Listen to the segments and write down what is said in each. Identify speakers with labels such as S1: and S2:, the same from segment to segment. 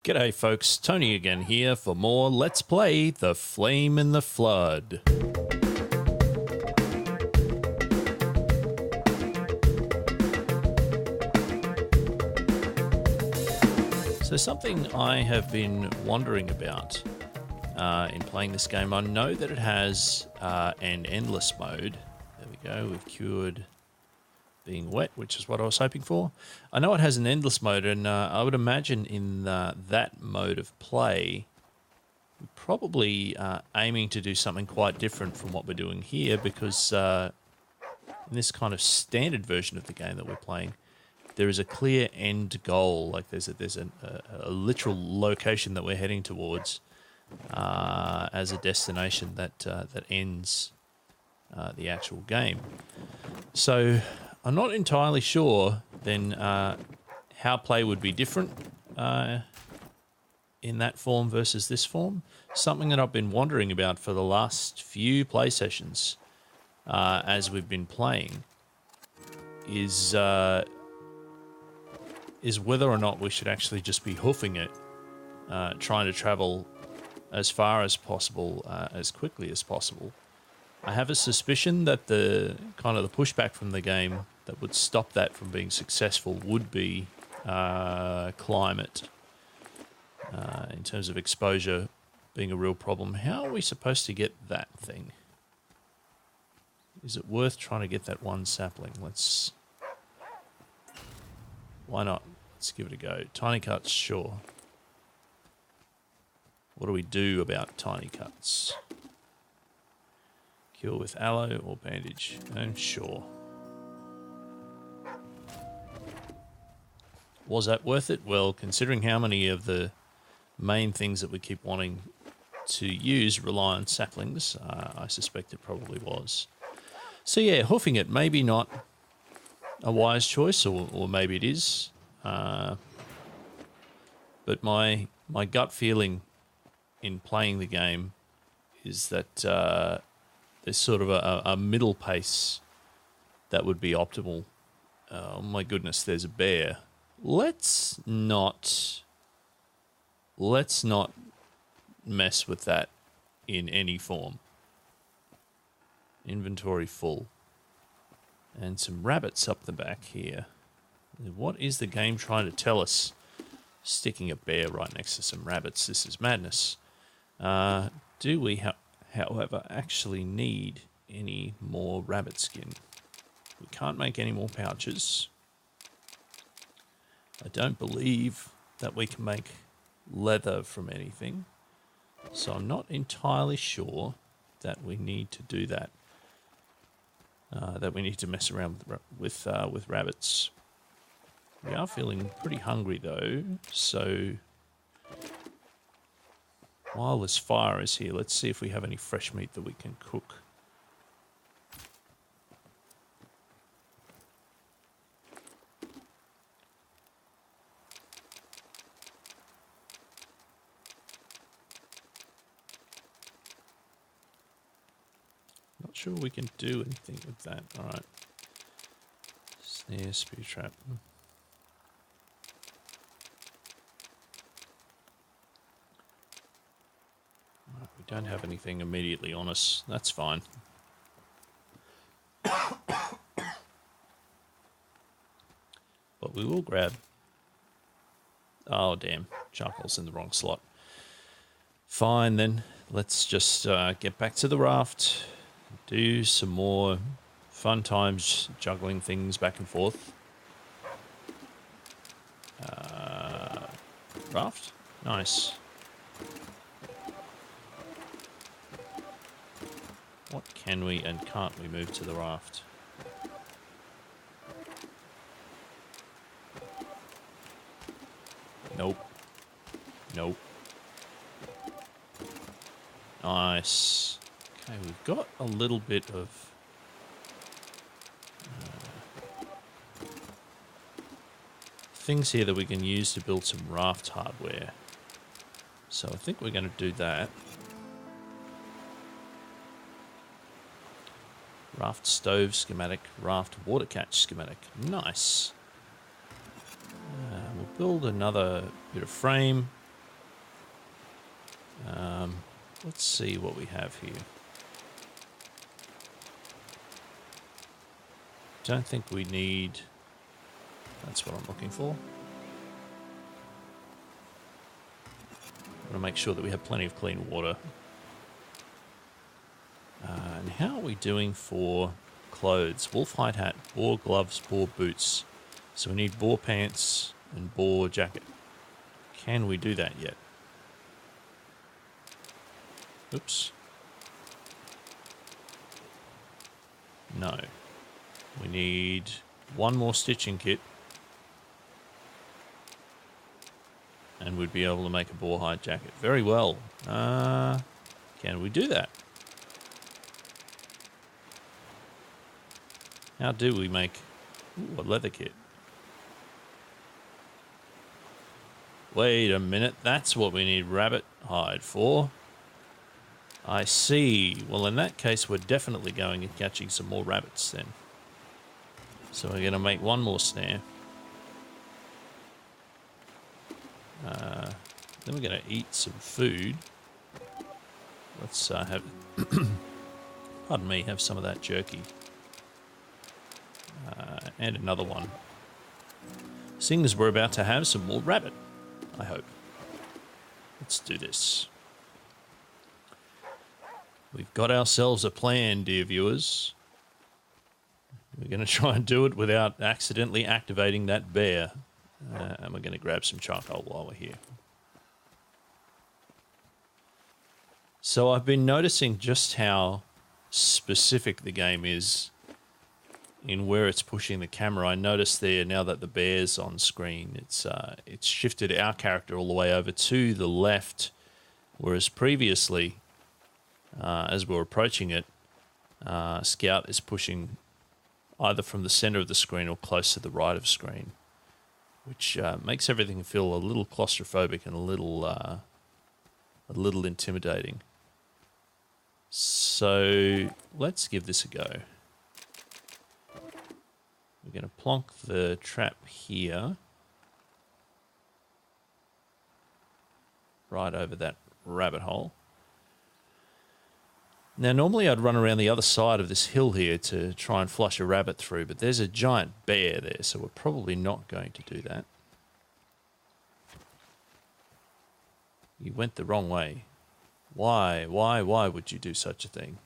S1: G'day folks, Tony again here for more Let's Play The Flame in the Flood. So something I have been wondering about in playing this game, I know that it has an endless mode. There we go, we've cured being wet, which is what I was hoping for. I know it has an endless mode, and I would imagine in that mode of play, we're probably aiming to do something quite different from what we're doing here, because in this kind of standard version of the game that we're playing, there is a clear end goal. Like there's a literal location that we're heading towards as a destination that ends the actual game. So I'm not entirely sure then how play would be different in that form versus this form. Something that I've been wondering about for the last few play sessions as we've been playing is whether or not we should actually just be hoofing it, trying to travel as far as possible, as quickly as possible. I have a suspicion that the kind of the pushback from the game that would stop that from being successful would be climate. In terms of exposure being a real problem, how are we supposed to get that thing? Is it worth trying to get that one sapling? Why not? Let's give it a go. Tiny cuts, sure. What do we do about tiny cuts? Cure with aloe or bandage? Sure. Was that worth it? Well, considering how many of the main things that we keep wanting to use rely on saplings, I suspect it probably was. So yeah, hoofing it, maybe not a wise choice, or maybe it is. But my gut feeling in playing the game is that there's sort of a middle pace that would be optimal. Oh my goodness, there's a bear. Let's not mess with that in any form. Inventory full. And some rabbits up the back here. What is the game trying to tell us? Sticking a bear right next to some rabbits. This is madness. Do we, however, actually need any more rabbit skin? We can't make any more pouches. I don't believe that we can make leather from anything. So I'm not entirely sure that we need to do that. That we need to mess around with rabbits. We are feeling pretty hungry though, so while this fire is here, let's see if we have any fresh meat that we can cook. Not sure we can do anything with that. All right. Snare, spear trap. We don't have anything immediately on us. That's fine. But we will grab... Oh, damn. Charcoal's in the wrong slot. Fine, then. Let's just get back to the raft. Do some more fun times juggling things back and forth. Raft? Nice. What can we and can't we move to the raft? Nope. Nope. Nice. Okay, we've got a little bit of things here that we can use to build some raft hardware. So I think we're going to do that. Raft stove schematic, raft water catch schematic. Nice. We'll build another bit of frame. let's see what we have here. Don't think we need... That's what I'm looking for. I want to make sure that we have plenty of clean water. And how are we doing for clothes? Wolf hide hat, boar gloves, boar boots. So we need boar pants and boar jacket. Can we do that yet? Oops. No. We need one more stitching kit. And we'd be able to make a boar hide jacket. Very well. Can we do that? How do we make a leather kit? Wait a minute. That's what we need rabbit hide for. I see. Well, in that case, we're definitely going and catching some more rabbits then. So we're going to make one more snare. Then we're going to eat some food. Let's have, pardon me, have some of that jerky. And another one. Seeing as we're about to have some more rabbit, I hope. Let's do this. We've got ourselves a plan, dear viewers. We're going to try and do it without accidentally activating that bear. And we're going to grab some charcoal while we're here. So I've been noticing just how specific the game is in where it's pushing the camera. I noticed there, now that the bear's on screen, it's shifted our character all the way over to the left, whereas previously, as we're approaching it, Scout is pushing either from the center of the screen or close to the right of screen, which makes everything feel a little claustrophobic and a little intimidating. So let's give this a go. We're going to plonk the trap here, right over that rabbit hole. Now, normally I'd run around the other side of this hill here to try and flush a rabbit through, but there's a giant bear there, so we're probably not going to do that. You went the wrong way. Why would you do such a thing?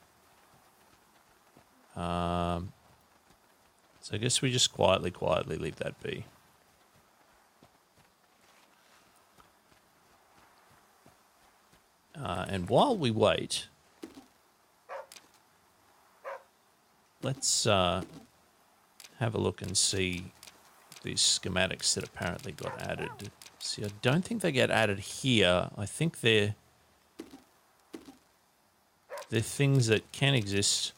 S1: So I guess we just quietly leave that be. And while we wait, let's have a look and see these schematics that apparently got added. See, I don't think they get added here. I think they're things that can exist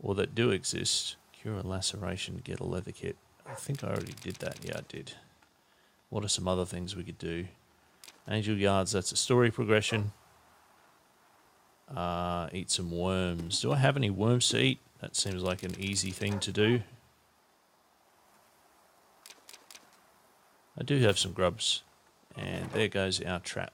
S1: or that do exist. Cure a laceration, get a leather kit. I think I already did that. Yeah, I did. What are some other things we could do? Angel Yards, that's a story progression. Eat some worms. Do I have any worms to eat? That seems like an easy thing to do. I do have some grubs. And there goes our trap.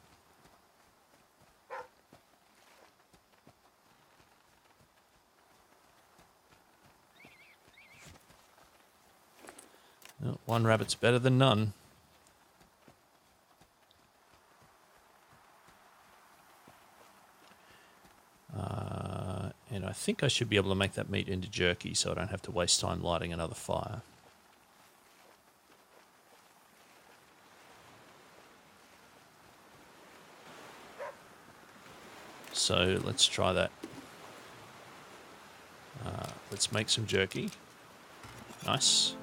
S1: Well, one rabbit's better than none. And I think I should be able to make that meat into jerky so I don't have to waste time lighting another fire. So let's try that. Let's make some jerky. Nice.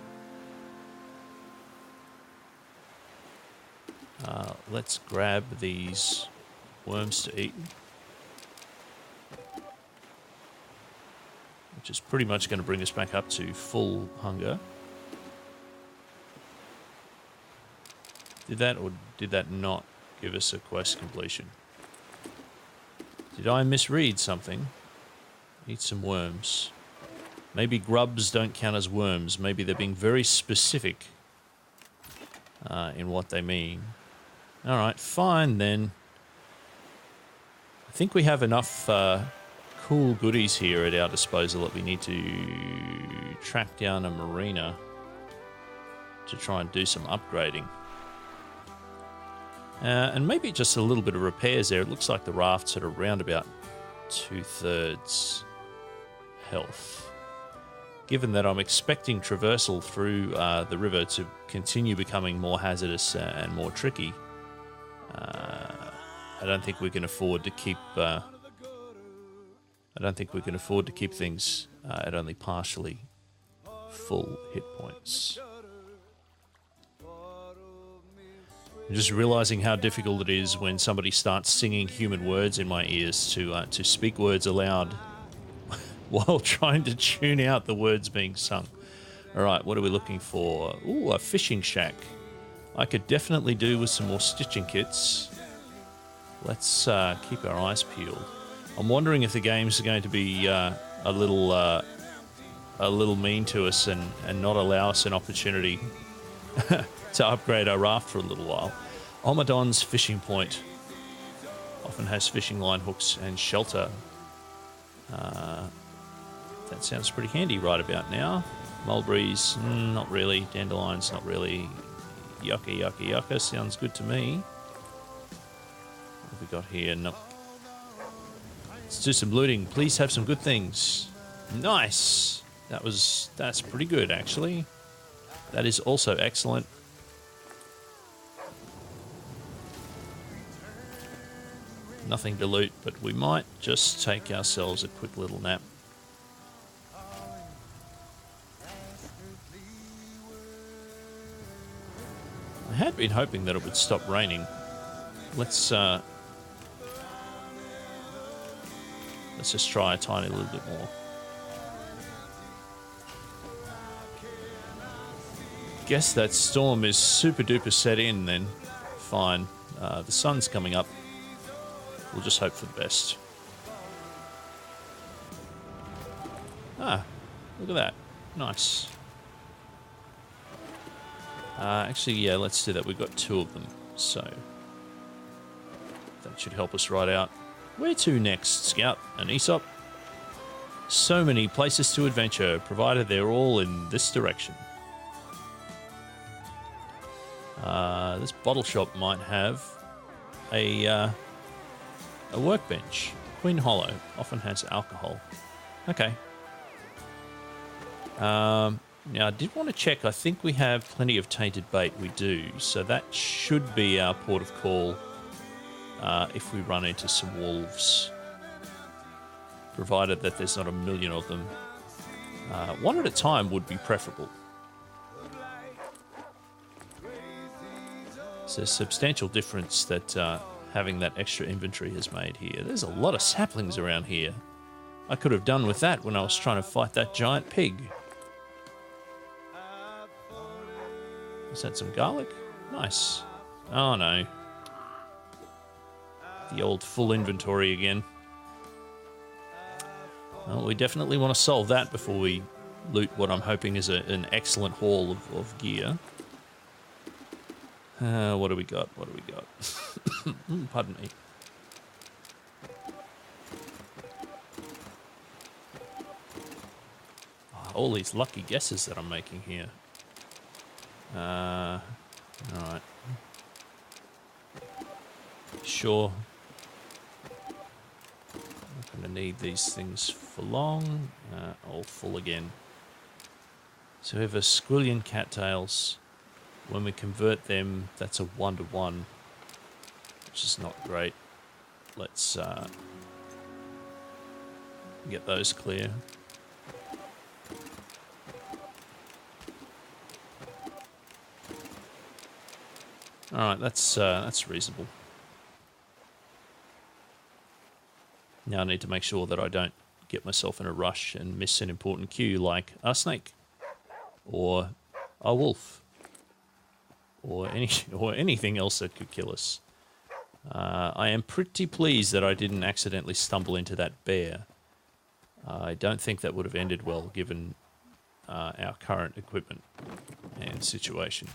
S1: Let's grab these worms to eat, which is pretty much going to bring us back up to full hunger. Did that or did that not give us a quest completion? Did I misread something? Eat some worms. Maybe grubs don't count as worms. Maybe they're being very specific in what they mean. All right, fine then. I think we have enough cool goodies here at our disposal that we need to track down a Marina to try and do some upgrading. And maybe just a little bit of repairs there. It looks like the raft's at around about 2/3 health. Given that I'm expecting traversal through the river to continue becoming more hazardous and more tricky, I don't think we can afford to keep. I don't think we can afford to keep things at only partially full hit points. I'm just realizing how difficult it is when somebody starts singing human words in my ears to speak words aloud while trying to tune out the words being sung. All right, what are we looking for? Ooh, a fishing shack. I could definitely do with some more stitching kits. Let's keep our eyes peeled. I'm wondering if the game's going to be a little mean to us and not allow us an opportunity to upgrade our raft for a little while. Omadon's fishing point often has fishing line hooks and shelter. That sounds pretty handy right about now. Mulberries, not really. Dandelions, not really. Yucca, yucca, yucca sounds good to me. What have we got here? Nope. Let's do some looting. Please have some good things. Nice. That's pretty good, actually. That is also excellent. Nothing to loot, but we might just take ourselves a quick little nap. I had been hoping that it would stop raining. Let's just try a tiny little bit more. Guess that storm is super duper set in then. Fine. The sun's coming up. We'll just hope for the best. Ah, look at that. Nice. Actually, yeah, let's do that. We've got 2 of them, so that should help us right out. Where to next, Scout and Aesop? So many places to adventure, provided they're all in this direction. This bottle shop might have a workbench. Queen Hollow often has alcohol. Okay. Now, I did want to check. I think we have plenty of tainted bait. We do. So that should be our port of call if we run into some wolves. Provided that there's not a million of them. One at a time would be preferable. It's a substantial difference that having that extra inventory has made here. There's a lot of saplings around here. I could have done with that when I was trying to fight that giant pig. Is that some garlic? Nice. Oh no. The old full inventory again. Well, we definitely want to solve that before we loot what I'm hoping is an excellent haul of gear. What do we got? What do we got? Pardon me. Oh, all these lucky guesses that I'm making here. Alright. Sure. Not going to need these things for long. All full again. So we have a squillion cattails. When we convert them, that's a 1-to-1, which is not great. Let's get those clear. All right, that's reasonable. Now I need to make sure that I don't get myself in a rush and miss an important cue like a snake or a wolf. Or anything else that could kill us. I am pretty pleased that I didn't accidentally stumble into that bear. I don't think that would have ended well given our current equipment and situation.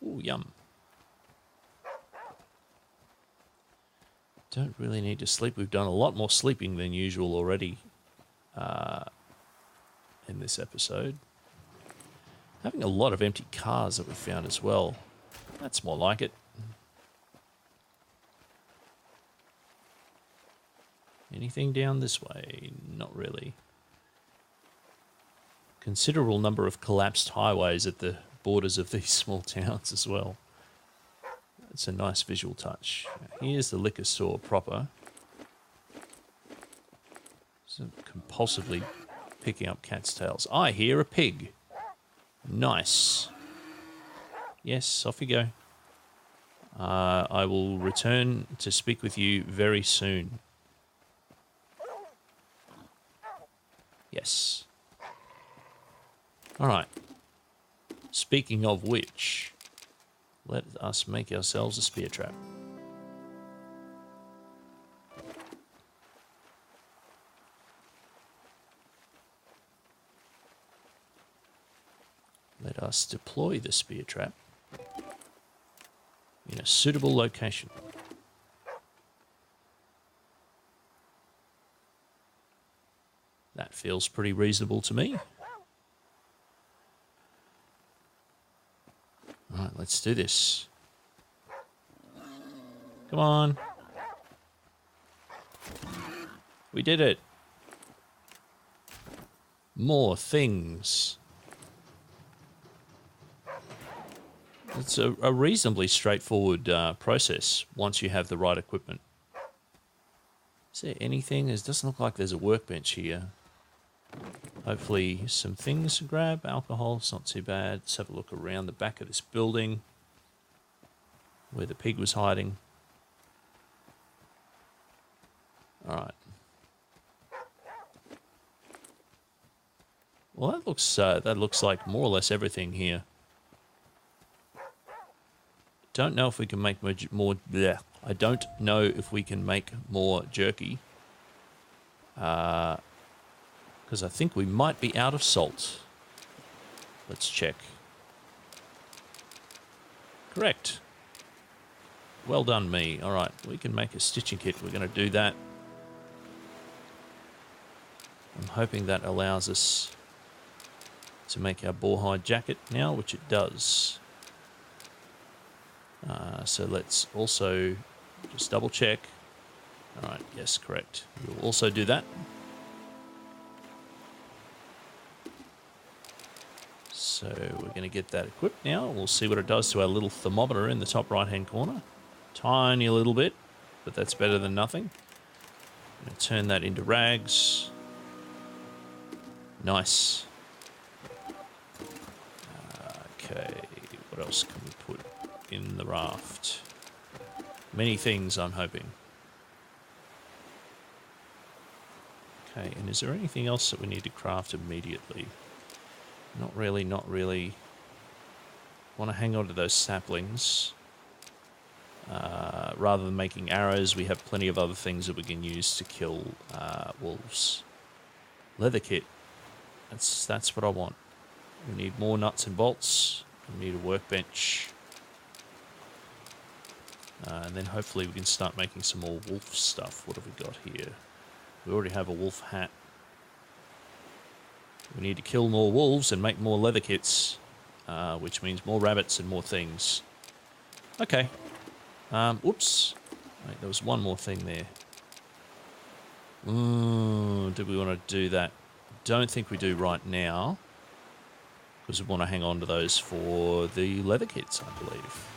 S1: Ooh, yum. don't really need to sleep. We've done a lot more sleeping than usual already in this episode. Having a lot of empty cars that we found as well. That's more like it. Anything down this way? Not really. Considerable number of collapsed highways at the borders of these small towns as well. It's a nice visual touch. Here's the liquor store proper. So compulsively picking up cat's tails. I hear a pig. Nice. Yes, off you go. I will return to speak with you very soon. Yes. All right. Speaking of which, let us make ourselves a spear trap. Let us deploy the spear trap in a suitable location. That feels pretty reasonable to me. All right, let's do this. Come on. We did it. More things. It's a reasonably straightforward process once you have the right equipment. Is there anything? It doesn't look like there's a workbench here. Hopefully some things to grab. Alcohol, it's not too bad. Let's have a look around the back of this building where the pig was hiding. All right. Well, that looks like more or less everything here. Don't know if we can make more. Bleh. I don't know if we can make more jerky. Because I think we might be out of salt. Let's check. Correct. Well done, me. All right, we can make a stitching kit. We're going to do that. I'm hoping that allows us to make our boar hide jacket now, which it does. So let's also just double check. All right, yes, correct. We'll also do that. So we're going to get that equipped now. We'll see what it does to our little thermometer in the top right-hand corner. Tiny little bit, but that's better than nothing. I'm going to turn that into rags. Nice. Okay, what else can we put in the raft? Many things, I'm hoping. Okay, and is there anything else that we need to craft immediately? Not really, not really. Want to hang on to those saplings. Rather than making arrows, we have plenty of other things that we can use to kill wolves. Leather kit. That's what I want. We need more nuts and bolts. We need a workbench. And then hopefully we can start making some more wolf stuff. What have we got here? We already have a wolf hat. We need to kill more wolves and make more leather kits, which means more rabbits and more things. Okay. Whoops. Wait, there was one more thing there. Ooh, do we want to do that? Don't think we do right now, because we want to hang on to those for the leather kits, I believe.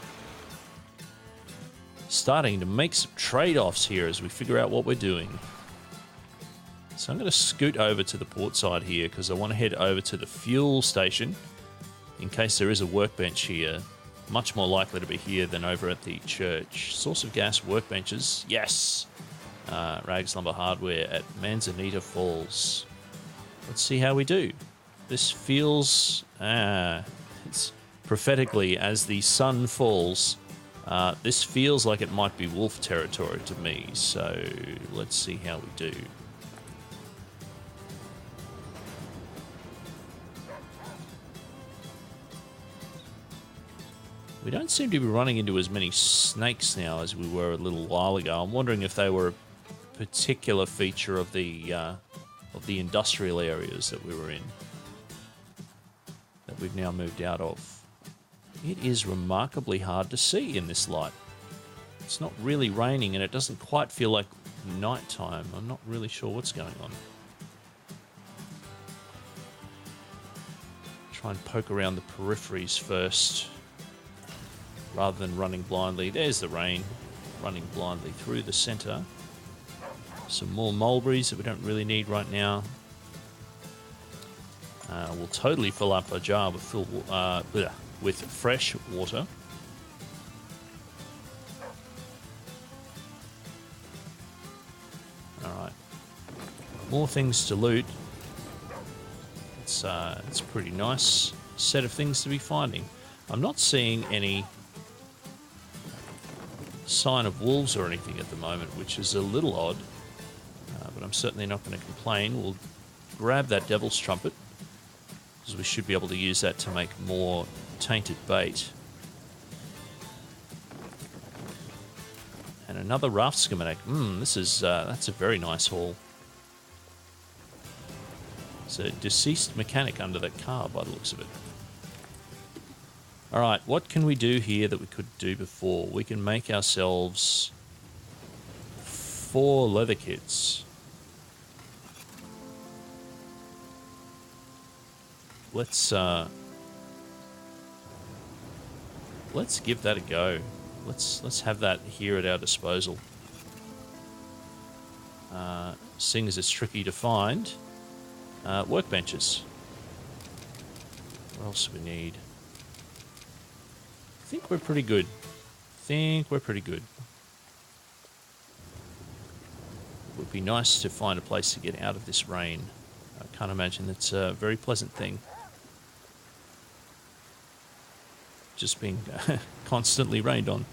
S1: Starting to make some trade-offs here as we figure out what we're doing. So I'm going to scoot over to the port side here because I want to head over to the fuel station in case there is a workbench here. Much more likely to be here than over at the church. Source of gas workbenches. Yes! Rags Lumber Hardware at Manzanita Falls. Let's see how we do. This feels... it's prophetically, as the sun falls, this feels like it might be wolf territory to me. So let's see how we do. We don't seem to be running into as many snakes now as we were a little while ago. I'm wondering if they were a particular feature of the industrial areas that we were in, that we've now moved out of. It is remarkably hard to see in this light. It's not really raining and it doesn't quite feel like nighttime. I'm not really sure what's going on. Try and poke around the peripheries first, rather than running blindly. There's the rain, running blindly through the center. Some more mulberries that we don't really need right now. We'll totally fill up a jar with fresh water. All right, more things to loot. It's a pretty nice set of things to be finding. I'm not seeing any sign of wolves or anything at the moment, which is a little odd, but I'm certainly not going to complain. We'll grab that devil's trumpet, because we should be able to use that to make more tainted bait. And another raft schematic. That's a very nice haul. It's a deceased mechanic under that car by the looks of it. All right, what can we do here that we could do before? We can make ourselves 4 leather kits. Let's give that a go. Let's have that here at our disposal. Seeing as it's tricky to find, workbenches. What else do we need? I think we're pretty good. It would be nice to find a place to get out of this rain. I can't imagine it's a very pleasant thing. Just being constantly rained on.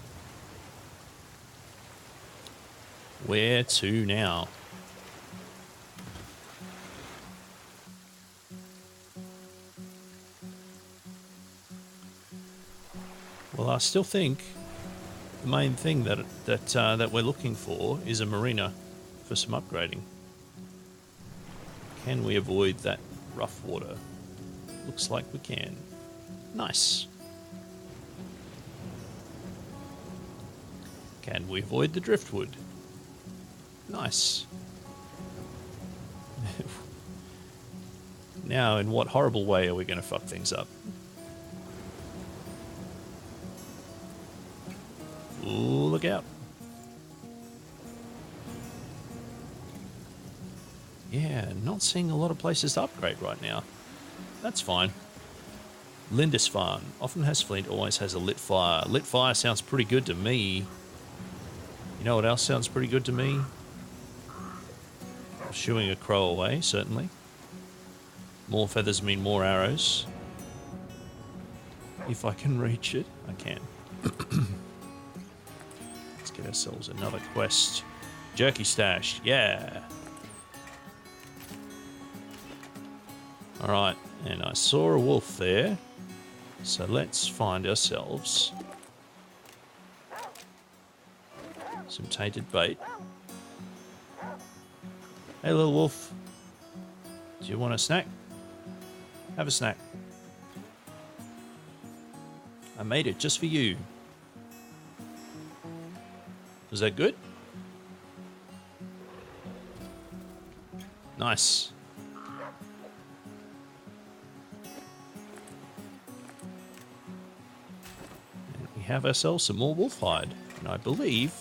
S1: Where to now? Well, I still think the main thing that we're looking for is a marina for some upgrading. Can we avoid that rough water? Looks like we can. Nice. Can we avoid the driftwood? Nice. Now, in what horrible way are we going to fuck things up? Ooh, look out. Yeah, not seeing a lot of places to upgrade right now. That's fine. Lindisfarne often has flint, always has a lit fire. Lit fire sounds pretty good to me. You know what else sounds pretty good to me? Shooing a crow away, certainly. More feathers mean more arrows. If I can reach it, I can. Let's get ourselves another quest. Jerky stash, yeah. Alright, and I saw a wolf there. So let's find ourselves some tainted bait. Hey, little wolf. Do you want a snack? Have a snack. I made it just for you. Was that good? Nice. And we have ourselves some more wolf hide. And I believe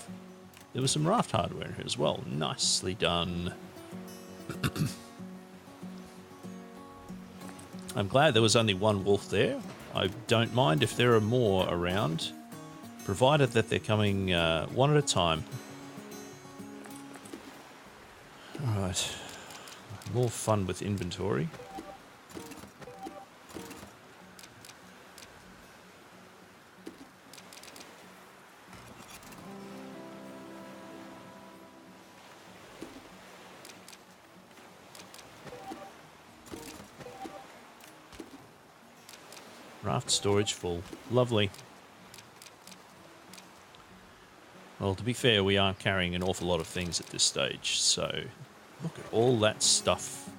S1: there was some raft hardware in here as well. Nicely done. I'm glad there was only one wolf there. I don't mind if there are more around, provided that they're coming one at a time. Alright. More fun with inventory. Raft storage full. Lovely. Well, to be fair, we are carrying an awful lot of things at this stage, so look at all that stuff.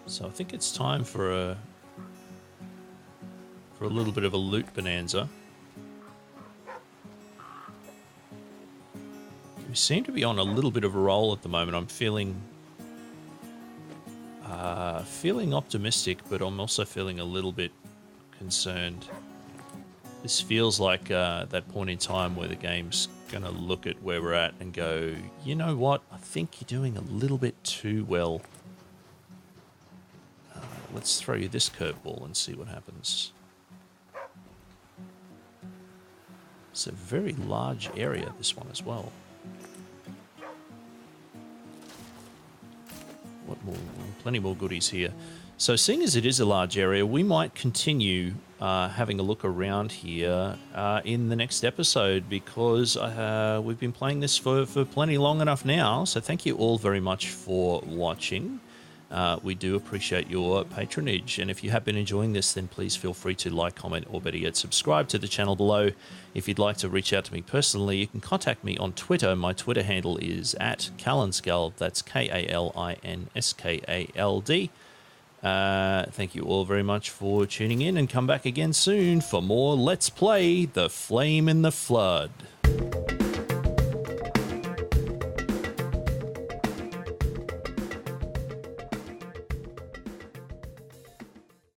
S1: So I think it's time for a little bit of a loot bonanza. We seem to be on a little bit of a roll at the moment. I'm feeling optimistic, but I'm also feeling a little bit concerned. This feels like that point in time where the game's going to look at where we're at and go, you know what, I think you're doing a little bit too well. Let's throw you this curveball and see what happens. It's a very large area, this one as well. What more? Plenty more goodies here. So seeing as it is a large area, we might continue having a look around here in the next episode, because we've been playing this for plenty long enough now. So thank you all very much for watching. We do appreciate your patronage, and if you have been enjoying this, then please feel free to like, comment, or better yet, subscribe to the channel below. If you'd like to reach out to me personally, you can contact me on Twitter. My Twitter handle is @Kalinskald. That's KALINSKALD. Thank you all very much for tuning in, and come back again soon for more Let's Play The Flame in the Flood.